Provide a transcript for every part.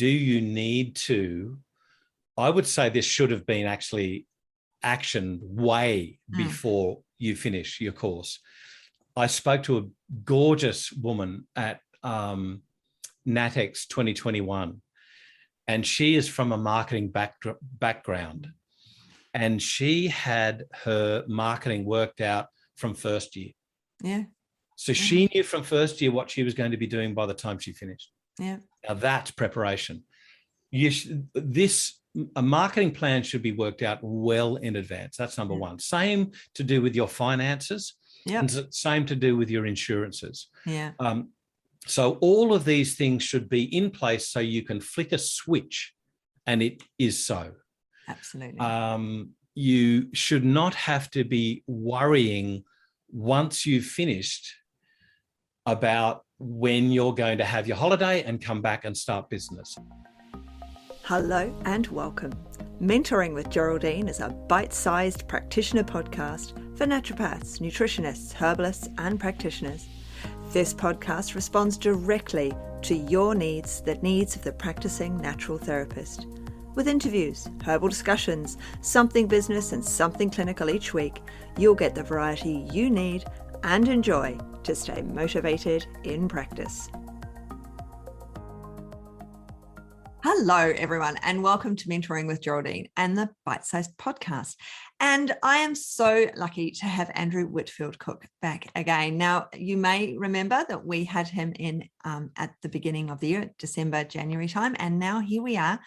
do you need to, I would say this should have been actually actioned way before you finish your course. I spoke to a gorgeous woman at NatX 2021, and she is from a marketing background, and she had her marketing worked out from first year. Yeah. So she knew from first year what she was going to be doing by the time she finished. Yeah. Now that's preparation. A marketing plan should be worked out well in advance. That's number one. Same to do with your finances. And same to do with your insurances. Yeah. So all of these things should be in place so you can flick a switch and it is so. Absolutely. You should not have to be worrying once you've finished about when you're going to have your holiday and come back and start business. Hello and welcome. Mentoring with Geraldine is a bite-sized practitioner podcast for naturopaths, nutritionists, herbalists and practitioners. This podcast responds directly to your needs, the needs of the practicing natural therapist. With interviews, herbal discussions, something business and something clinical each week, you'll get the variety you need and enjoy to stay motivated in practice. Hello, everyone, and welcome to Mentoring with Geraldine and the Bite-Sized Podcast. And I am so lucky to have Andrew Whitfield-Cook back again. Now, you may remember that we had him in at the beginning of the year, December, January time, and now here we are.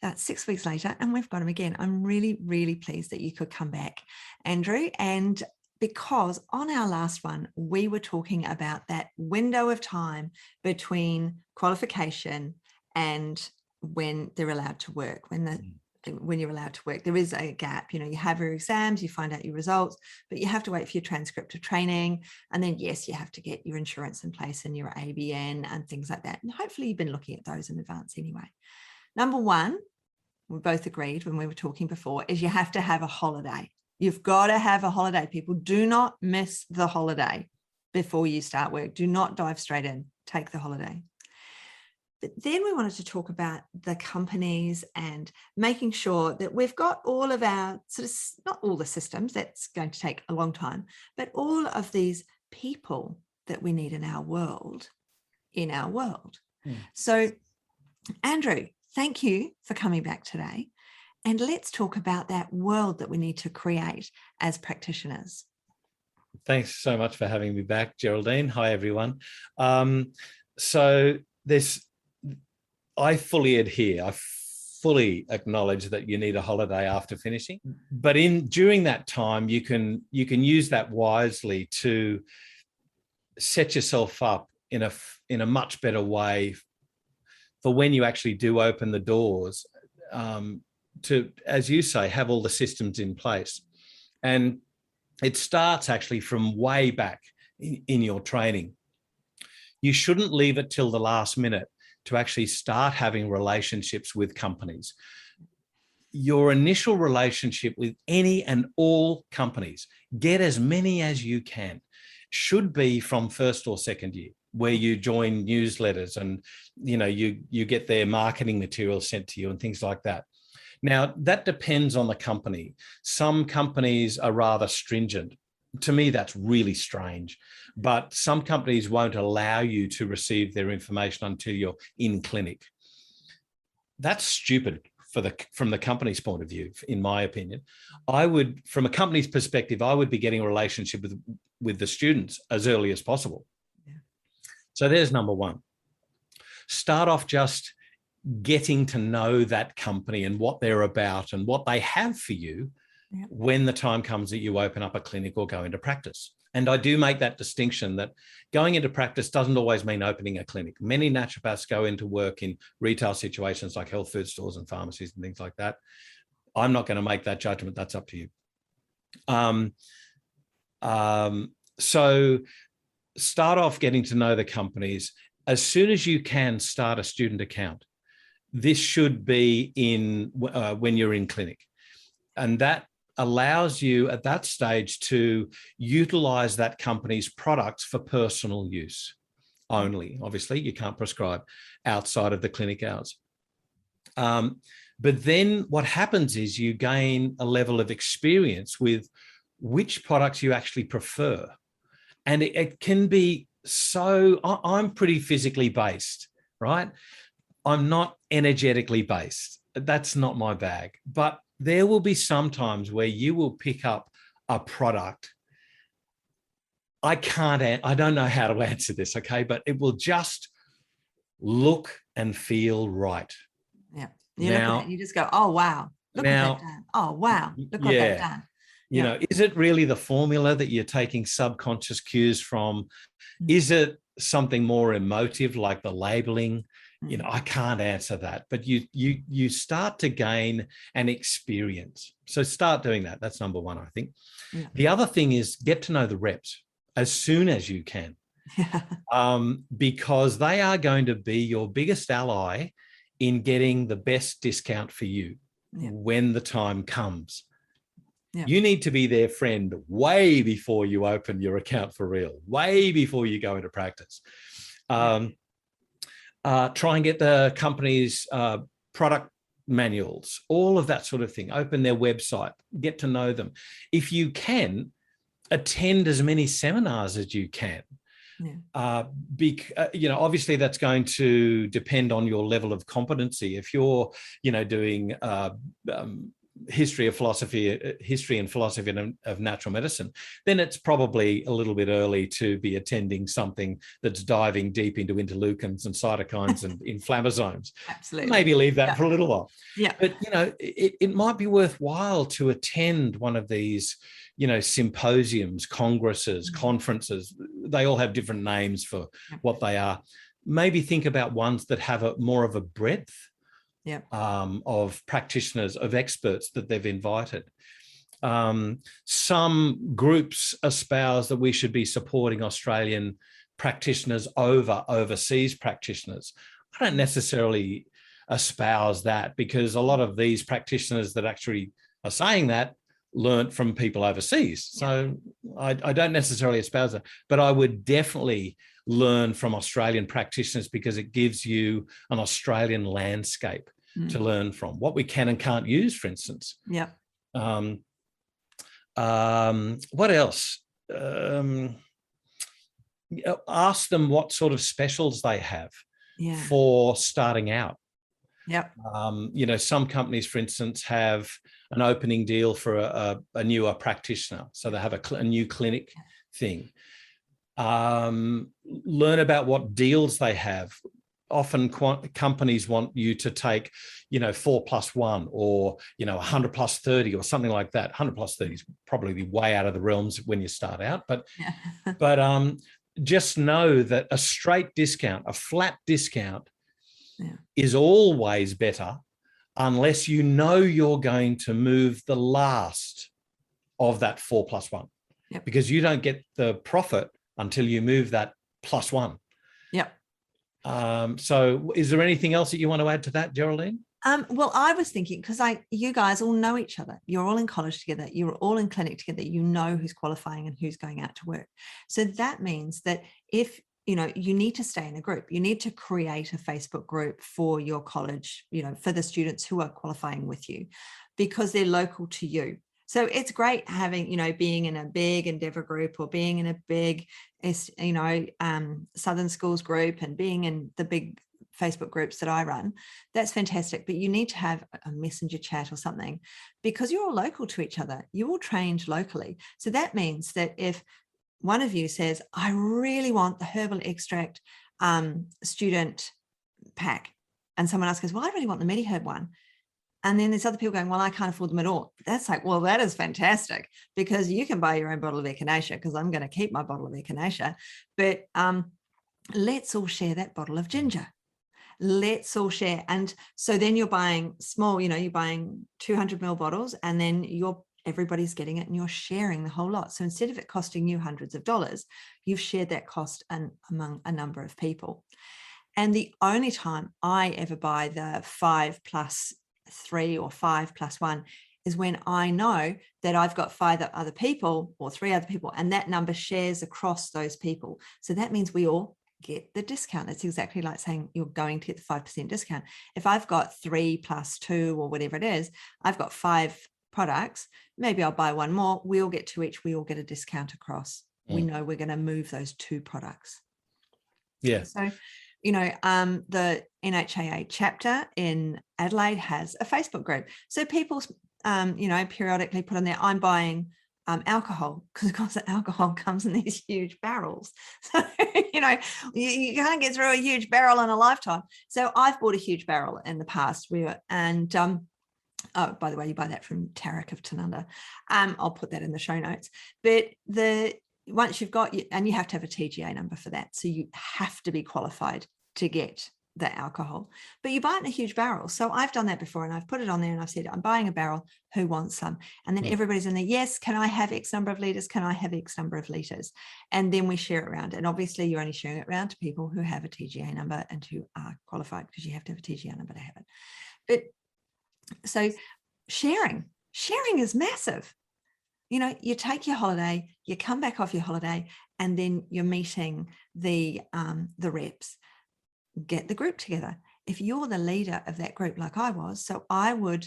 About 6 weeks later, and we've got him again. I'm really, really pleased that you could come back, Andrew. And because on our last one, we were talking about that window of time between qualification and when they're allowed to work, when you're allowed to work, there is a gap. You know, you have your exams, you find out your results, but you have to wait for your transcript of training. And then, yes, you have to get your insurance in place and your ABN and things like that. And hopefully you've been looking at those in advance anyway. Number one, we both agreed when we were talking before, is you have to have a holiday. You've got to have a holiday. People, do not miss the holiday before you start work. Do not dive straight in. Take the holiday. But then we wanted to talk about the companies and making sure that we've got all of our not all the systems, that's going to take a long time, but all of these people that we need in our world. So, Andrew, thank you for coming back today. And let's talk about that world that we need to create as practitioners. Thanks so much for having me back, Geraldine. Hi, everyone. I fully adhere. I fully acknowledge that you need a holiday after finishing. But during that time, you can use that wisely to set yourself up in a much better way for when you actually do open the doors, to, as you say, have all the systems in place. And it starts actually from way back in your training. You shouldn't leave it till the last minute to actually start having relationships with companies. Your initial relationship with any and all companies, get as many as you can, should be from first or second year, where you join newsletters and you get their marketing material sent to you and things like that. Now, that depends on the company. Some companies are rather stringent. To me, that's really strange. But some companies won't allow you to receive their information until you're in clinic. That's stupid from the company's point of view, in my opinion. From a company's perspective, I would be getting a relationship with the students as early as possible. Yeah. So there's number one. Start off just getting to know that company and what they're about and what they have for you when the time comes that you open up a clinic or go into practice. And I do make that distinction that going into practice doesn't always mean opening a clinic. Many naturopaths go into work in retail situations like health food stores and pharmacies and things like that. I'm not going to make that judgment. That's up to you. So start off getting to know the companies. As soon as you can, start a student account. This should be when you're in clinic. And that allows you at that stage to utilize that company's products for personal use. only. Obviously, you can't prescribe outside of the clinic hours. But then what happens is you gain a level of experience with which products you actually prefer. And it can be so, I'm pretty physically based, right? I'm not energetically based. That's not my bag. But there will be some times where you will pick up a product. I don't know how to answer this, okay? But it will just look and feel right. Yeah. You look at it, you just go, oh, wow. Look what they've done. Oh, wow. Look what they've done. You know, is it really the formula that you're taking subconscious cues from? Is it something more emotive like the labeling? You know, I can't answer that, but you start to gain an experience. So start doing that. That's number one, I think. Yeah. The other thing is get to know the reps as soon as you can, because they are going to be your biggest ally in getting the best discount for you when the time comes. You need to be their friend way before you open your account for real, way before you go into practice. Try and get the company's product manuals, all of that sort of thing. Open their website, get to know them. If you can, attend as many seminars as you can. Obviously that's going to depend on your level of competency. If you're, doing history and philosophy of natural medicine, then it's probably a little bit early to be attending something that's diving deep into interleukins and cytokines and inflammasomes. Absolutely. Maybe leave that for a little while. Yeah. But, it might be worthwhile to attend one of these, symposiums, congresses, conferences. They all have different names for what they are. Maybe think about ones that have more of a breadth of practitioners, of experts that they've invited. Some groups espouse that we should be supporting Australian practitioners over overseas practitioners. I don't necessarily espouse that, because a lot of these practitioners that actually are saying that learnt from people overseas. So I don't necessarily espouse that, but I would definitely learn from Australian practitioners, because it gives you an Australian landscape to learn from, what we can and can't use, for instance. What else? Ask them what sort of specials they have for starting out. Some companies, for instance, have an opening deal for a newer practitioner. So they have a new clinic thing. Learn about what deals they have. Often companies want you to take, 4+1 or, 100 plus 30 or something like that. 100 plus 30 is probably way out of the realms when you start out. But just know that a straight discount, a flat discount is always better, unless you're going to move the last of that 4+1, because you don't get the profit until you move that +1. So is there anything else that you want to add to that, Geraldine? Well, I was thinking, because you guys all know each other. You're all in college together. You're all in clinic together. You know who's qualifying and who's going out to work. So that means that if you need to stay in a group, you need to create a Facebook group for your college, for the students who are qualifying with you, because they're local to you. So it's great having, being in a big Endeavour group, or being in a big, Southern Schools group, and being in the big Facebook groups that I run. That's fantastic. But you need to have a messenger chat or something, because you're all local to each other. You're all trained locally. So that means that if one of you says, I really want the herbal extract student pack, and someone else goes, well, I really want the MediHerb one. And then there's other people going, well, I can't afford them at all. That's like, well, that is fantastic, because you can buy your own bottle of echinacea, because I'm going to keep my bottle of echinacea. But let's all share that bottle of ginger. Let's all share. And so then you're buying small, you're buying 200 ml bottles, and then everybody's getting it, and you're sharing the whole lot. So instead of it costing you hundreds of dollars, you've shared that cost among a number of people. And the only time I ever buy the 5+3 or 5+1 is when I know that I've got 5 other people or 3 other people, and that number shares across those people. So that means we all get the discount. It's exactly like saying you're going to get the 5% discount. If I've got 3 plus 2 or whatever it is, I've got 5 products, maybe I'll buy one more, we all get 2 each, we all get a discount across. We know we're going to move those 2 products. Yeah. So, the NHAA chapter in Adelaide has a Facebook group. So people, periodically put on there, I'm buying alcohol, because of course the alcohol comes in these huge barrels. So, you can't get through a huge barrel in a lifetime. So I've bought a huge barrel in the past. Oh, by the way, you buy that from Tarek of Tanunda. I'll put that in the show notes. But once you've got, and you have to have a TGA number for that. So you have to be qualified to get the alcohol, but you buy it in a huge barrel. So I've done that before, and I've put it on there and I've said, I'm buying a barrel, who wants some? And then everybody's in there, yes, can I have X number of litres? Can I have X number of litres? And then we share it around. And obviously you're only sharing it around to people who have a TGA number and who are qualified, because you have to have a TGA number to have it. But so sharing is massive. You take your holiday, you come back off your holiday, and then you're meeting the reps. Get the group together. If you're the leader of that group, like I was, so I would,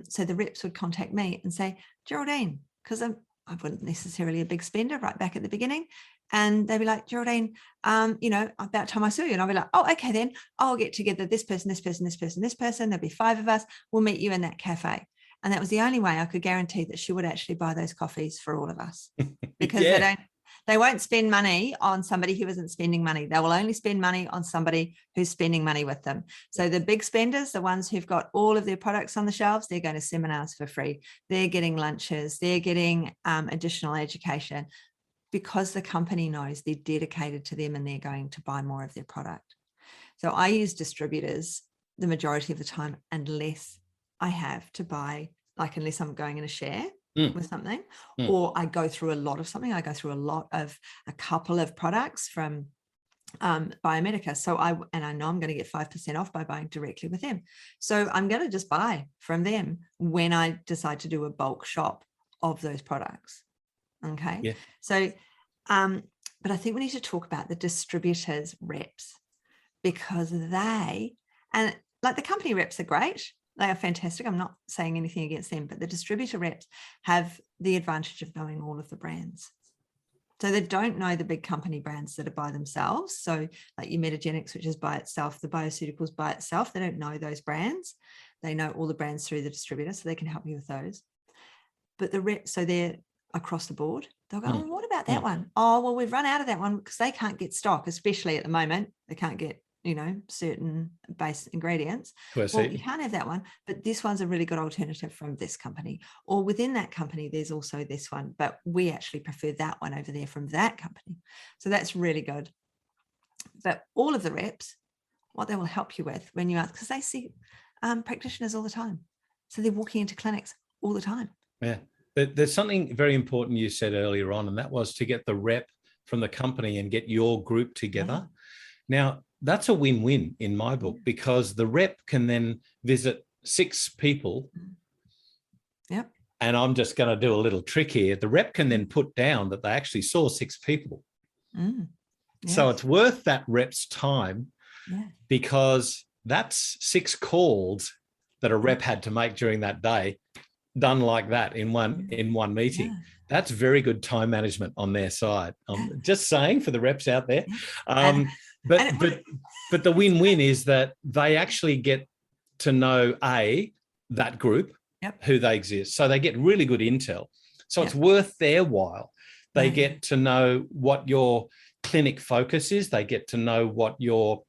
so the reps would contact me and say, Geraldine, because I wasn't necessarily a big spender right back at the beginning. And they'd be like, Geraldine, about time I saw you. And I'll be like, oh, okay, then I'll get together this person, this person, this person, this person. There'll be 5 of us. We'll meet you in that cafe. And that was the only way I could guarantee that she would actually buy those coffees for all of us, because they won't spend money on somebody who isn't spending money. They will only spend money on somebody who's spending money with them. So the big spenders, the ones who've got all of their products on the shelves, they're going to seminars for free. They're getting lunches. They're getting additional education, because the company knows they're dedicated to them and they're going to buy more of their product. So I use distributors the majority of the time, unless I have to buy, like unless I'm going in a share with something, or I go through a lot of something. I go through a couple of products from Biomedica. So I know I'm going to get 5% off by buying directly with them. So I'm going to just buy from them when I decide to do a bulk shop of those products. Okay. Yeah. So, but I think we need to talk about the distributors reps, because like the company reps are great. They are fantastic. I'm not saying anything against them, but the distributor reps have the advantage of knowing all of the brands. So they don't know the big company brands that are by themselves. So like your Metagenics, which is by itself, the Bioceuticals by itself, they don't know those brands. They know all the brands through the distributor, so they can help you with those. But the reps, so they're across the board. They'll go, oh, what about that one? Oh, well, we've run out of that one because they can't get stock, especially at the moment. They can't get certain base ingredients. Well, you can't have that one, but this one's a really good alternative from this company. Or within that company, there's also this one, but we actually prefer that one over there from that company. So that's really good. But all of the reps, what they will help you with when you ask, because they see practitioners all the time. So they're walking into clinics all the time. Yeah. But there's something very important you said earlier on, and that was to get the rep from the company and get your group together. Now, that's a win-win in my book, because the rep can then visit 6 people. Yep. And I'm just going to do a little trick here. The rep can then put down that they actually saw 6 people. Yes. So it's worth that rep's time, because that's 6 calls that a rep had to make during that day, done like that in one meeting. Yeah. That's very good time management on their side. Just saying for the reps out there. But the win-win is that they actually get to know that group, who they exist. So they get really good intel. So it's worth their while. They get to know what your clinic focus is. They get to know what your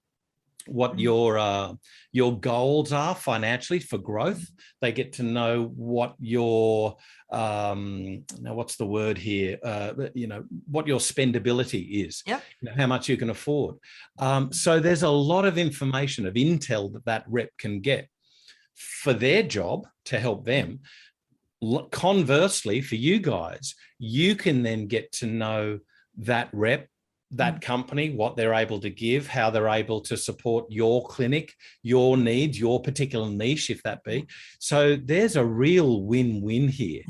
goals are financially for growth. They get to know what your now what's the word here? What your spendability is. How much you can afford. So there's a lot of information, of intel that rep can get for their job to help them. Conversely, for you guys, you can then get to know that rep, that company, what they're able to give, how they're able to support your clinic, your needs, your particular niche, if that be. So there's a real win-win here.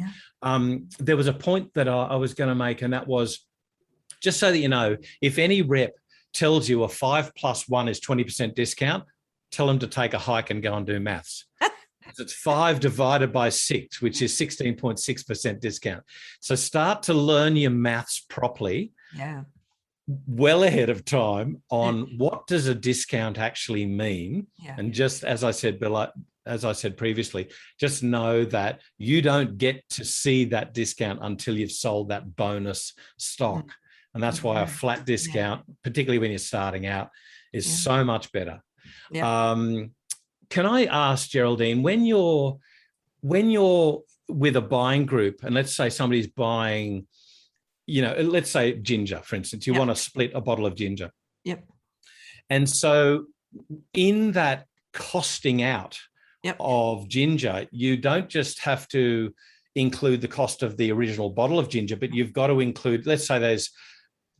There was a point that I was going to make, and that was, just so that you know, if any rep tells you a 5 + 1 is 20% discount, tell them to take a hike and go and do maths. It's 5 divided by 6, which is 16.6% discount. So start to learn your maths properly. Yeah. Well ahead of time on what does a discount actually mean. Yeah. And just as I said, as I said previously, just know that you don't get to see that discount until you've sold that bonus stock. And that's why a flat discount, particularly when you're starting out, is so much better. Yeah. Can I ask, Geraldine, when you're with a buying group, and let's say somebody's buying, let's say ginger, for instance, you want to split a bottle of ginger. Yep. And so in that costing out of ginger, you don't just have to include the cost of the original bottle of ginger, but you've got to include, let's say there's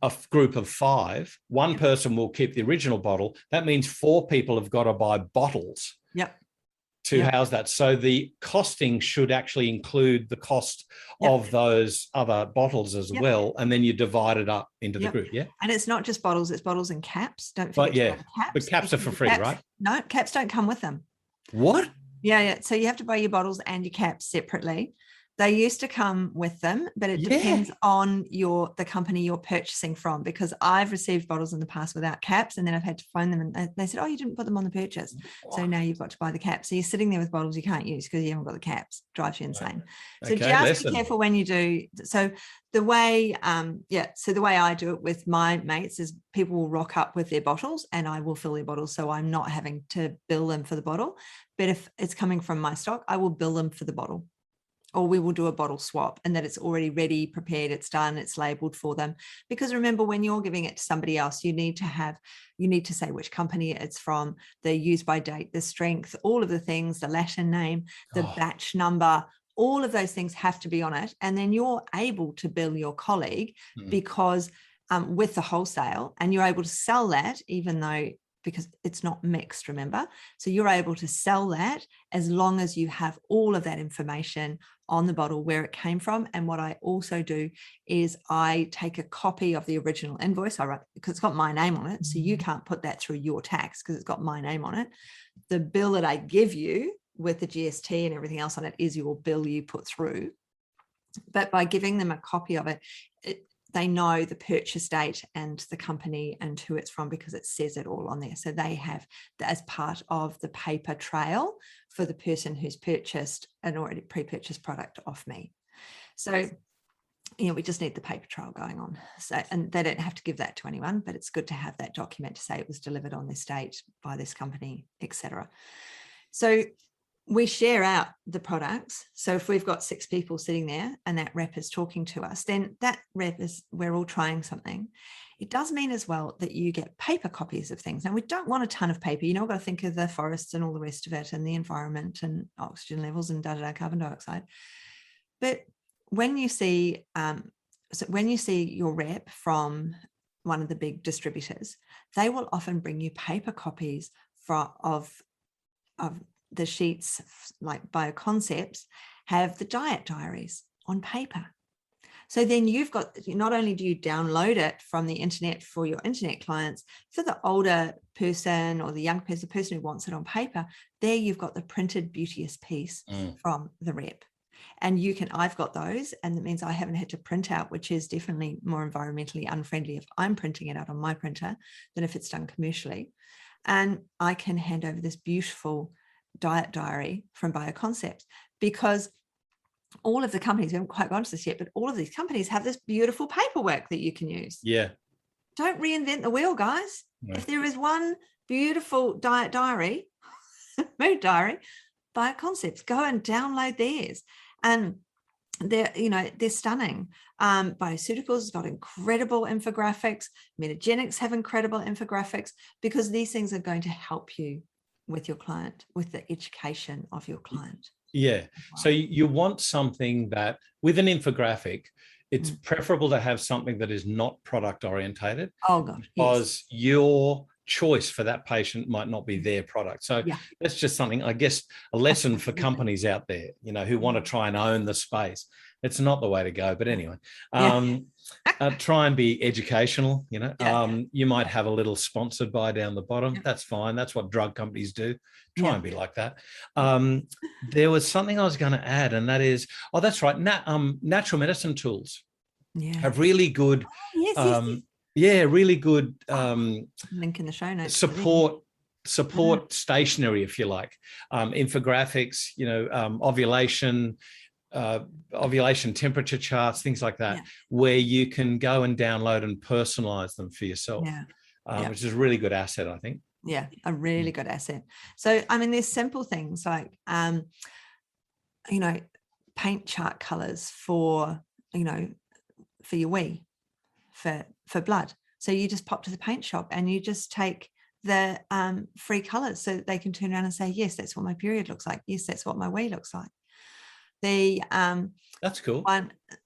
a group of 5, one person will keep the original bottle. That means 4 people have got to buy bottles to house that. So the costing should actually include the cost of those other bottles as well. And then you divide it up into the group. Yeah. And it's not just bottles, it's bottles and caps. Don't forget caps. But caps are for free, right? No, caps don't come with them. What? Yeah. So you have to buy your bottles and your caps separately. They used to come with them, but it depends on the company you're purchasing from, because I've received bottles in the past without caps, and then I've had to phone them and they said, oh, you didn't put them on the purchase. So now you've got to buy the caps. So you're sitting there with bottles you can't use because you haven't got the caps. Drives you insane. So just be careful when you do. So the way, so the way I do it with my mates is people will rock up with their bottles and I will fill their bottles. So I'm not having to bill them for the bottle. But if it's coming from my stock, I will bill them for the bottle. Or we will do a bottle swap, and that it's already ready, prepared, it's done, it's labeled for them. Because remember, when you're giving it to somebody else, you need to say which company it's from, the use by date, the strength, all of the things, the Latin name, the batch number, all of those things have to be on it. And then you're able to bill your colleague because with the wholesale, and you're able to sell that because it's not mixed, remember? So you're able to sell that as long as you have all of that information on the bottle, where it came from. And what I also do is I take a copy of the original invoice. I write, because it's got my name on it. So you can't put that through your tax because it's got my name on it. The bill that I give you with the GST and everything else on it is your bill you put through. But by giving them a copy of it, they know the purchase date and the company and who it's from because it says it all on there. So they have that as part of the paper trail for the person who's purchased an already pre-purchased product off me. So, we just need the paper trail going on. So, and they don't have to give that to anyone, but it's good to have that document to say it was delivered on this date by this company, etc. So we share out the products. So if we've got 6 people sitting there and that rep is talking to us, then that rep we're all trying something. It does mean as well that you get paper copies of things. Now, we don't want a ton of paper. We've got to think of the forests and all the rest of it and the environment and oxygen levels and carbon dioxide. But when you see, your rep from one of the big distributors, they will often bring you paper copies of the sheets, like Bioconcepts, have the diet diaries on paper. So then not only do you download it from the internet for your internet clients, for the older person or the young person, the person who wants it on paper, there you've got the printed beauteous piece from the rep. And I've got those, and that means I haven't had to print out, which is definitely more environmentally unfriendly if I'm printing it out on my printer than if it's done commercially. And I can hand over this beautiful diet diary from Bioconcepts, because all of the companies, we haven't quite gone to this yet, but all of these companies have this beautiful paperwork that you can use. Yeah. Don't reinvent the wheel, guys. No. If there is one beautiful diet diary, mood diary, Bioconcepts, go and download theirs. And they're stunning. Bioceuticals has got incredible infographics. Metagenics have incredible infographics, because these things are going to help you with your client, with the education of your client. Yeah. So you want something that, with an infographic, it's preferable to have something that is not product orientated. Oh God. Because your choice for that patient might not be their product. So that's just something, I guess, a lesson for companies out there, who want to try and own the space. It's not the way to go. But anyway, Yeah. try and be educational. Yeah. You might have a little sponsored by down the bottom. Yeah. That's fine. That's what drug companies do. Try and be like that. Yeah. There was something I was going to add, and that is, that's right. Natural medicine tools have really good, really good link in the show notes. Support stationery, if you like, infographics, ovulation temperature charts, things like that, where you can go and download and personalize them for yourself, which is a really good asset, I think. Yeah, a really good asset. So, I mean, there's simple things like, paint chart colors for your wee, for blood. So you just pop to the paint shop and you just take the free colors, so they can turn around and say, yes, that's what my period looks like. Yes, that's what my wee looks like. That's cool.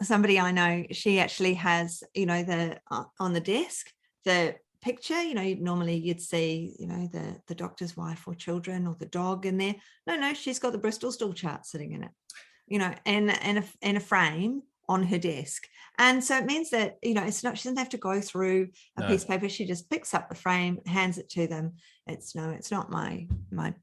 Somebody I know, she actually has, the on the desk, the picture, normally you'd see, the doctor's wife or children or the dog in there. No, she's got the Bristol stool chart sitting in it, in a frame on her desk. And so it means that, it's not, she doesn't have to go through a piece of paper. She just picks up the frame, hands it to them. It's not my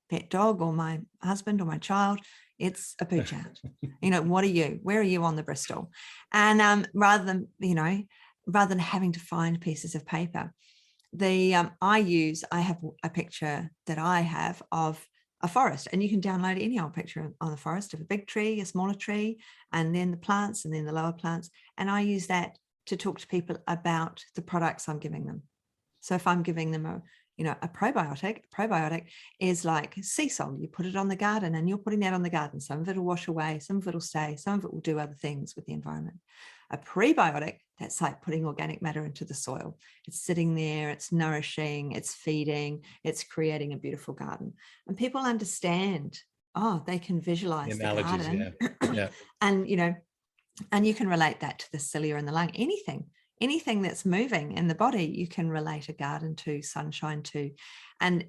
pet dog or my husband or my child. It's a poo chart. What are you? Where are you on the Bristol? And rather than having to find pieces of paper, I have a picture that I have of a forest, and you can download any old picture on the forest of a big tree, a smaller tree, and then the plants, and then the lower plants. And I use that to talk to people about the products I'm giving them. So if I'm giving them a probiotic is like sea salt. You put it on the garden, and you're putting that on the garden. Some of it will wash away, some of it will stay, some of it will do other things with the environment. A prebiotic, that's like putting organic matter into the soil. It's sitting there, it's nourishing, it's feeding, it's creating a beautiful garden. And people understand, they can visualize the garden. Yeah. And, and you can relate that to the cilia and the lung. Anything that's moving in the body, you can relate a garden to, sunshine to. And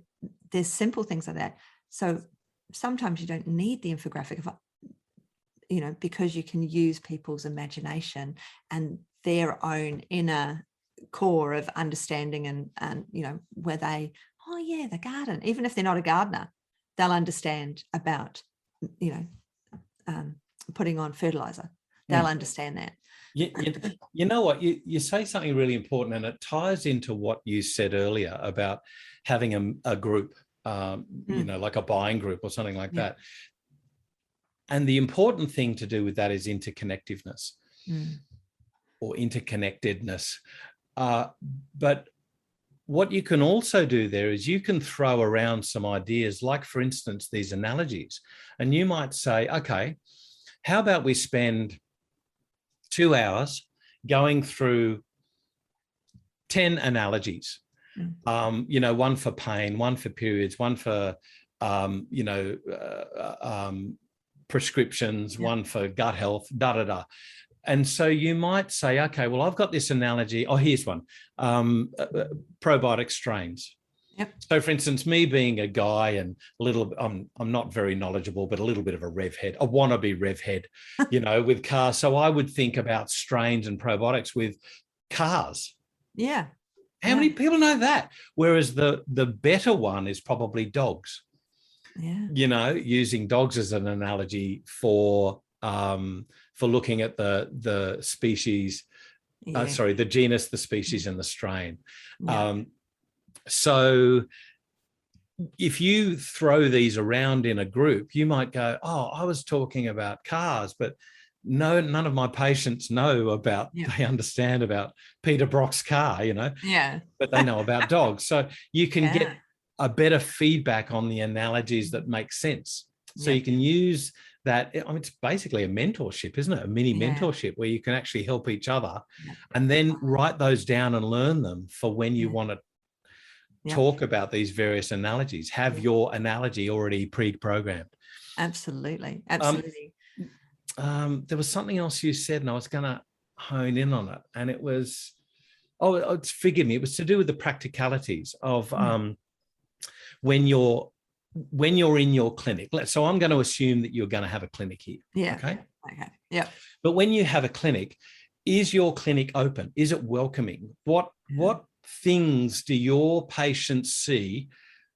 there's simple things like that. So sometimes you don't need the infographic of, because you can use people's imagination and their own inner core of understanding and where they, the garden, even if they're not a gardener, they'll understand about, putting on fertilizer. They'll understand that. You know what, you say something really important, and it ties into what you said earlier about having a group, like a buying group or something like that. And the important thing to do with that is interconnectiveness or interconnectedness. But what you can also do there is you can throw around some ideas, like, for instance, these analogies. And you might say, okay, how about we spend 2 hours going through 10 analogies, one for pain, one for periods, one for, prescriptions, one for gut health, And so you might say, okay, well, I've got this analogy. Oh, here's one, probiotic strains. Yep. So, for instance, me being a guy and I'm not very knowledgeable, but a little bit of a rev head, a wannabe rev head, with cars. So I would think about strains and probiotics with cars. Yeah. How many people know that? Whereas the better one is probably dogs. Yeah. Using dogs as an analogy for looking at the species, the genus, the species, and the strain. Yeah. So if you throw these around in a group, you might go, I was talking about cars, but none of my patients know about, they understand about Peter Brock's car, but they know about dogs. So you can get a better feedback on the analogies that make sense. So you can use that. It's basically a mentorship, isn't it? A mini mentorship where you can actually help each other and then write those down and learn them for when you want to talk about these various analogies. Have your analogy already pre-programmed. Absolutely. There was something else you said, and I was going to hone in on it, and it was, forgive me, it was to do with the practicalities of when you're when you're in your clinic, so I'm going to assume that you're going to have a clinic here. Yeah. Okay. Okay. Yeah. But when you have a clinic, is your clinic open? Is it welcoming? What things do your patients see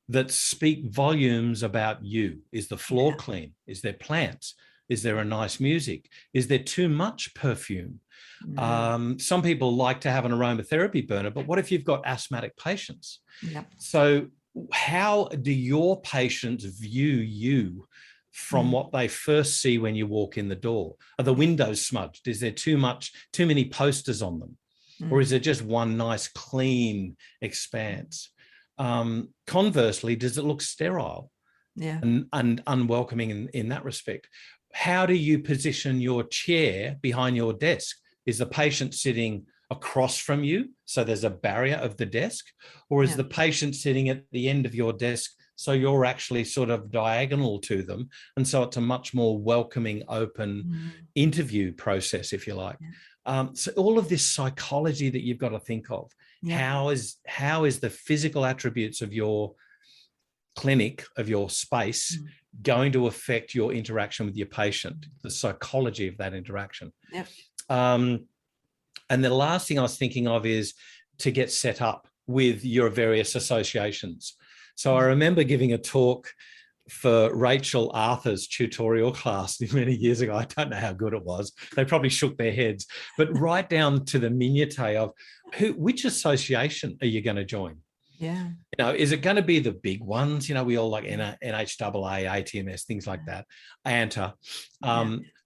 that speak volumes about you? Is the floor clean? Is there plants? Is there a nice music? Is there too much perfume? Some people like to have an aromatherapy burner, but what if you've got asthmatic patients? Yeah. So how do your patients view you from what they first see when you walk in the door? Are the windows smudged? Is there too many posters on them? Or is it just one nice, clean expanse? Conversely, does it look sterile and unwelcoming in that respect? How do you position your chair behind your desk? Is the patient sitting across from you, so there's a barrier of the desk? Or is the patient sitting at the end of your desk, so you're actually sort of diagonal to them? And so it's a much more welcoming, open interview process, if you like. So all of this psychology that you've got to think of, how is the physical attributes of your clinic, of your space, going to affect your interaction with your patient, the psychology of that interaction? And the last thing I was thinking of is to get set up with your various associations. So I remember giving a talk for Rachel Arthur's tutorial class many years ago. I don't know how good it was. They probably shook their heads, but right down to the minutiae of which association are you going to join? Yeah. Is it going to be the big ones? We all like NHAA, ATMS, things like that, ANTA.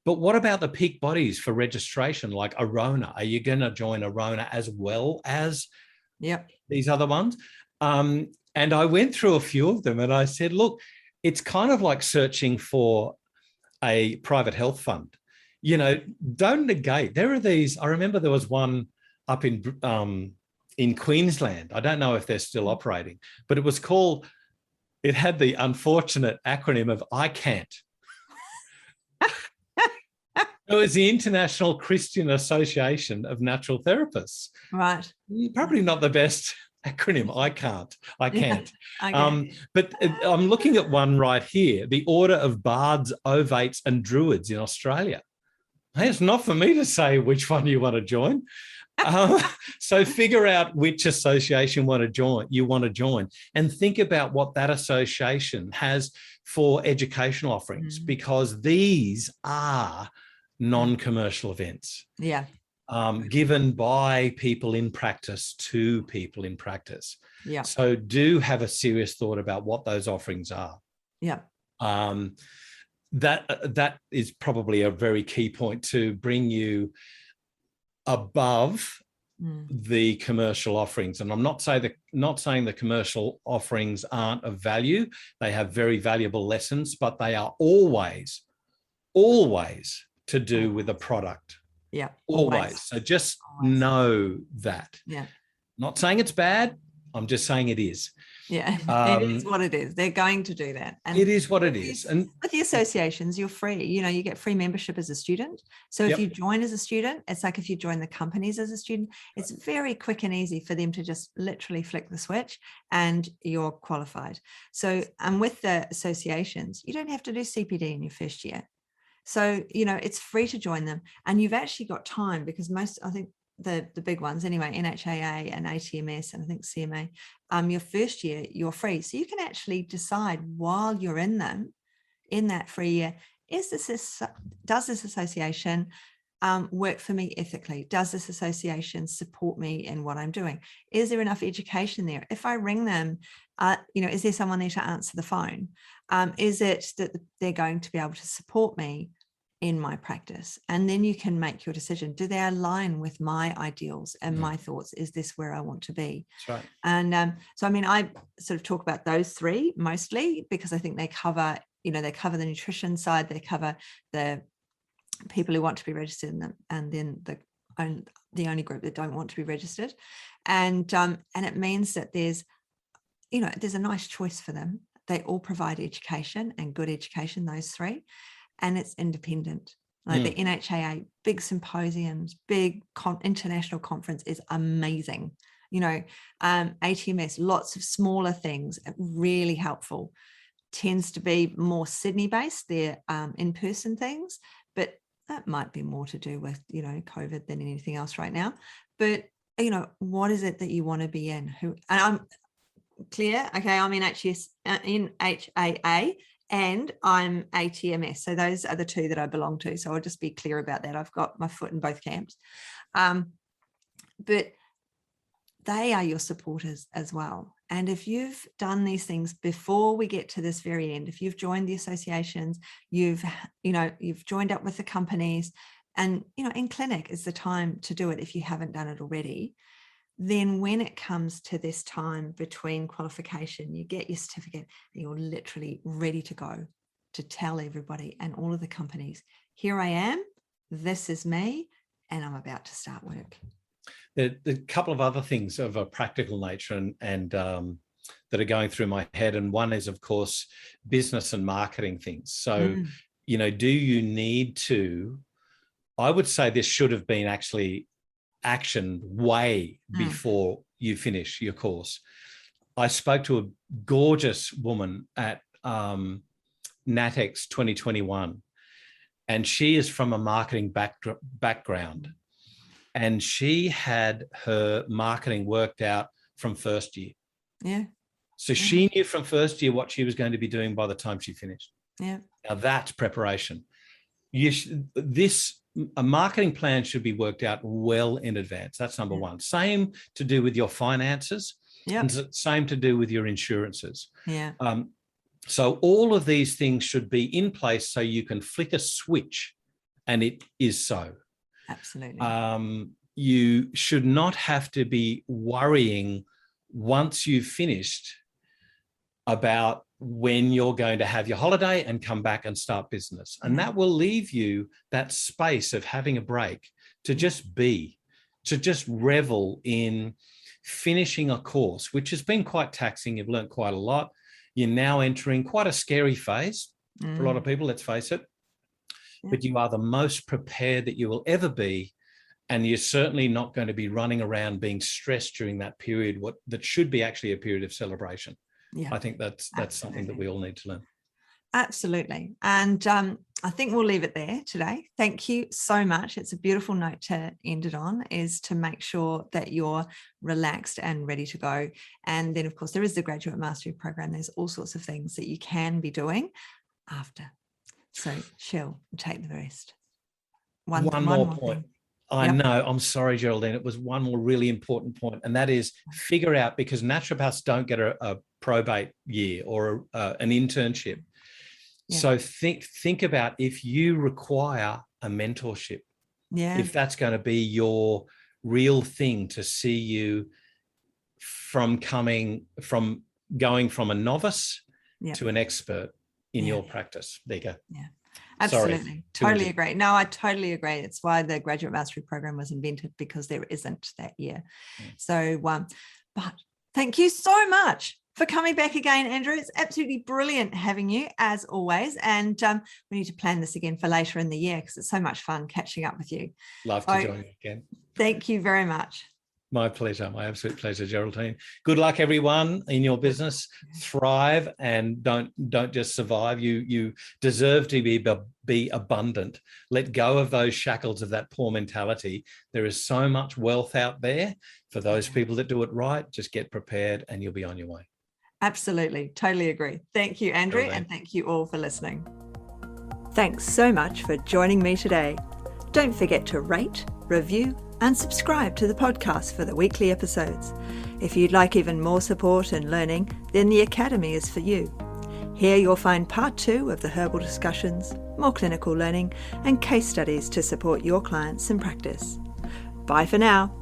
But what about the peak bodies for registration, like Arona? Are you going to join Arona as well as these other ones? And I went through a few of them and I said, look, it's kind of like searching for a private health fund. Don't negate. There are these. I remember there was one up in Queensland. I don't know if they're still operating, but it had the unfortunate acronym of ICANT. It was the International Christian Association of Natural Therapists. Right. Probably not the best acronym. I can't. Okay. But I'm looking at one right here, the Order of Bards, Ovates and Druids in Australia. Hey, it's not for me to say which one you want to join. So figure out which association you want to join and think about what that association has for educational offerings, because these are non-commercial events. Given by people in practice to people in practice. So do have a serious thought about what those offerings are. That is probably a very key point to bring you above the commercial offerings. And I'm not saying the commercial offerings aren't of value. They have very valuable lessons, but they are always to do with a product. Always. So just know that. Not saying it's bad. I'm just saying it is. It is what it is. They're going to do that. And it is what it is. And with the associations, you're free. You get free membership as a student. So if you join as a student, it's like if you join the companies as a student, it's very quick and easy for them to just literally flick the switch and you're qualified. So with the associations, you don't have to do CPD in your first year. So, it's free to join them, and you've actually got time, because I think the big ones anyway, NHAA and ATMS and I think CMA, your first year, you're free. So you can actually decide while you're in them, in that free year, does this association work for me ethically? Does this association support me in what I'm doing? Is there enough education there? If I ring them, is there someone there to answer the phone? Is it that they're going to be able to support me in my practice? And then you can make your decision. Do they align with my ideals and my thoughts? Is this where I want to be? That's right. And I sort of talk about those three mostly, because I think they cover the nutrition side, they cover the people who want to be registered in them, and then the only group that don't want to be registered. And it means that there's a nice choice for them. They all provide education, and good education, those three. And it's independent. Like the NHAA, big symposiums, big international conference is amazing. ATMS, lots of smaller things, really helpful. tends to be more Sydney based, they're in-person things, but that might be more to do with, COVID than anything else right now. But, what is it that you want to be in? And I'm clear. Okay. I'm in HAA and I'm ATMS. So those are the two that I belong to. So I'll just be clear about that. I've got my foot in both camps. But they are your supporters as well. And if you've done these things before we get to this very end, if you've joined the associations, you've joined up with the companies, and, in clinic is the time to do it if you haven't done it already, then when it comes to this time between qualification, you get your certificate, and you're literally ready to go to tell everybody and all of the companies, here I am, this is me, and I'm about to start work. There are a couple of other things of a practical nature and that are going through my head. And one is, of course, business and marketing things. So, do you need to, I would say this should have been actually actioned way before you finish your course. I spoke to a gorgeous woman at NATEX 2021, and she is from a marketing background. And she had her marketing worked out from first year. Yeah. So she knew from first year what she was going to be doing by the time she finished. Yeah. Now that's preparation. A marketing plan should be worked out well in advance. That's number one. Same to do with your finances. And same to do with your insurances. Yeah. So all of these things should be in place so you can flick a switch and it is so. Absolutely. You should not have to be worrying once you've finished about when you're going to have your holiday and come back and start business. And that will leave you that space of having a break to just be, to just revel in finishing a course, which has been quite taxing. You've learned quite a lot. You're now entering quite a scary phase for a lot of people, let's face it. But you are the most prepared that you will ever be. And you're certainly not going to be running around being stressed during that period, that should be actually a period of celebration. Yeah, I think that's something that we all need to learn. Absolutely. And I think we'll leave it there today. Thank you so much. It's a beautiful note to end it on, is to make sure that you're relaxed and ready to go. And then, of course, there is the Graduate Mastery Program. There's all sorts of things that you can be doing after. So chill and take the rest. One more point. Thing. I know. I'm sorry, Geraldine. It was one more really important point, and that is figure out, because naturopaths don't get a probate year or an internship. Yeah. So think about if you require a mentorship. Yeah. If that's going to be your real thing to see you from going from a novice to an expert in your practice. There you go. Yeah. Absolutely. Totally agree. No, I totally agree. It's why the Graduate Mastery Program was invented, because there isn't that year. Yeah. So, but thank you so much for coming back again, Andrew. It's absolutely brilliant having you, as always. And we need to plan this again for later in the year, because it's so much fun catching up with you. Love to join you again. Thank you very much. My pleasure. My absolute pleasure, Geraldine. Good luck, everyone, in your business. Thrive and don't just survive. You deserve to be abundant. Let go of those shackles of that poor mentality. There is so much wealth out there for those people that do it right. Just get prepared and you'll be on your way. Absolutely. Totally agree. Thank you, Andrew, and thank you all for listening. Thanks so much for joining me today. Don't forget to rate, review, and subscribe to the podcast for the weekly episodes. If you'd like even more support and learning, then the Academy is for you. Here you'll find part 2 of the herbal discussions, more clinical learning, and case studies to support your clients in practice. Bye for now.